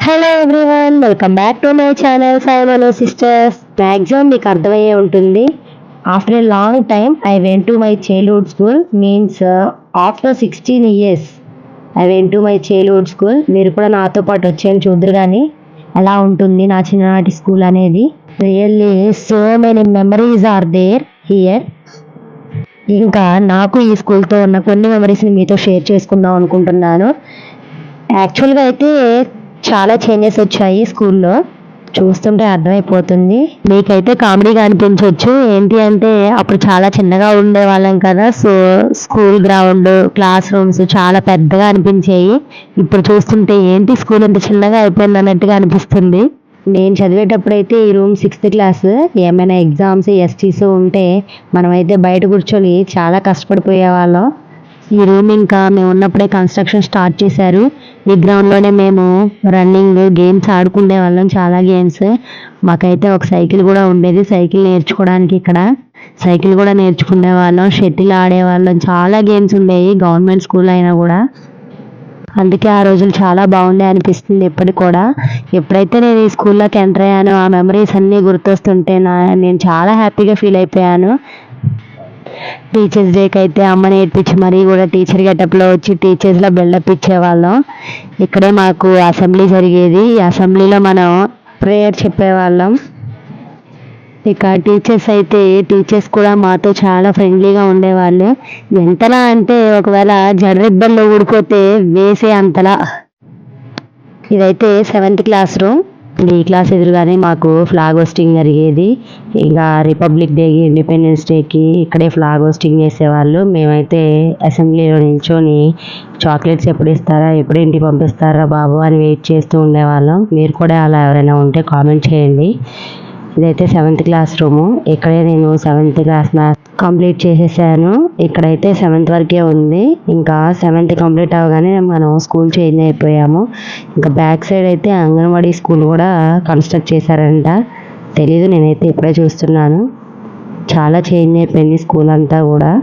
Hello everyone, welcome back to my channel సైమను sisters. Maximum మీకు అర్థమయ్యే ఉంటుంది. After a long time I went to my childhood school. Means after 16 years I went to my childhood school. మీరు కూడా నాతో పాటు వచ్చేది చూద్దరు కానీ ఎలా ఉంటుంది నా చిన్ననాటి స్కూల్ అనేది. Really so many memories are there here. ఇంకా నాకు ఈ స్కూల్తో ఉన్న కొన్ని మెమరీస్ని మీతో షేర్ చేసుకుందాం అనుకుంటున్నాను. యాక్చువల్గా అయితే చాలా చేంజెస్ వచ్చాయి స్కూల్లో, చూస్తుంటే అర్థమైపోతుంది. మీకైతే కామెడీగా అనిపించవచ్చు. ఏంటి అంటే అప్పుడు చాలా చిన్నగా ఉండేవాళ్ళం కదా, so school ground, class rooms చాలా పెద్దగా అనిపించాయి. ఇప్పుడు చూస్తుంటే ఏంటి స్కూల్ ఎంత చిన్నగా అయిపోయింది అన్నట్టుగా అనిపిస్తుంది. నేను చదివేటప్పుడు అయితే ఈ రూమ్ 6th క్లాస్. ఏమైనా ఎగ్జామ్స్ ఎస్టీస్ ఉంటే మనమైతే బయట కూర్చొని చాలా కష్టపడిపోయేవాళ్ళం. ఈ రూమ్ ఇంకా మేము ఉన్నప్పుడే కన్స్ట్రక్షన్ స్టార్ట్ చేశారు. ఈ గ్రౌండ్లోనే మేము రన్నింగ్ గేమ్స్ ఆడుకునే వాళ్ళం, చాలా గేమ్స్. మాకైతే ఒక సైకిల్ కూడా ఉండేది, సైకిల్ నేర్చుకోవడానికి ఇక్కడ సైకిల్ కూడా నేర్చుకునే వాళ్ళం, షటిల్ ఆడేవాళ్ళం, చాలా గేమ్స్ ఉండేవి గవర్నమెంట్ స్కూల్ అయినా కూడా. అందుకే ఆ రోజులు చాలా బాగుండే అనిపిస్తుంది ఇప్పటికి కూడా. ఎప్పుడైతే నేను ఈ స్కూల్లోకి ఎంటర్ అయ్యానో ఆ మెమరీస్ అన్నీ గుర్తొస్తుంటే నేను చాలా హ్యాపీగా ఫీల్ అయిపోయాను. టీచర్స్ డేకి అయితే అమ్మ నేర్పించి మరీ కూడా టీచర్ గెటప్లో వచ్చి టీచర్స్లో బిల్డప్ ఇచ్చేవాళ్ళం. ఇక్కడే మాకు అసెంబ్లీ జరిగేది. ఈ అసెంబ్లీలో మనం ప్రేయర్ చెప్పేవాళ్ళం. ఇక టీచర్స్ కూడా మాతో చాలా ఫ్రెండ్లీగా ఉండేవాళ్ళు. ఎంతలా అంటే ఒకవేళ జడరిబ్బన్లో ఊడిపోతే వేసే అంతలా. ఇదైతే 7th క్లాస్ రూమ్. ఈ క్లాస్ ఎదురుగానే మాకు ఫ్లాగ్ హోస్టింగ్ జరిగేది. ఇక రిపబ్లిక్ డేకి, ఇండిపెండెన్స్ డేకి ఇక్కడే ఫ్లాగ్ హోస్టింగ్ చేసేవాళ్ళు. మేమైతే అసెంబ్లీలో నిల్చొని చాక్లెట్స్ ఎప్పుడు ఇస్తారా, ఎప్పుడు ఇంటికి పంపిస్తారా బాబు అని వెయిట్ చేస్తూ ఉండేవాళ్ళం. మీరు కూడా అలా ఎవరైనా ఉంటే కామెంట్ చేయండి. ఇదైతే 7th క్లాస్ రూము. ఇక్కడే నేను 7th క్లాస్ మ్యాథ్స్ కంప్లీట్ చేసేసాను. ఇక్కడైతే 7th వరకే ఉంది. ఇంకా 7th కంప్లీట్ అవ్వగానే మనం స్కూల్ చేంజ్ అయిపోయాము. ఇంకా బ్యాక్ సైడ్ అయితే అంగన్వాడీ స్కూల్ కూడా కన్స్ట్రక్ట్ చేశారంట. తెలీదు, నేనైతే ఇప్పుడే చూస్తున్నాను. చాలా చేంజ్ అయిపోయింది స్కూల్ అంతా కూడా.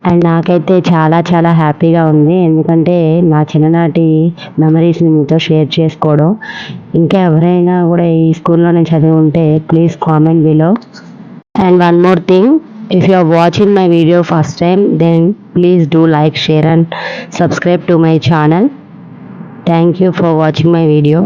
అండ్ నాకైతే చాలా చాలా హ్యాపీగా ఉంది, ఎందుకంటే నా చిన్ననాటి మెమరీస్ని మీతో షేర్ చేసుకోవడం. ఇంకా ఎవరైనా కూడా ఈ స్కూల్లోనే చదివి ఉంటే please comment below. And one more thing, if you are watching my video first time, then please do like, share and subscribe to my channel. Thank you for watching my video.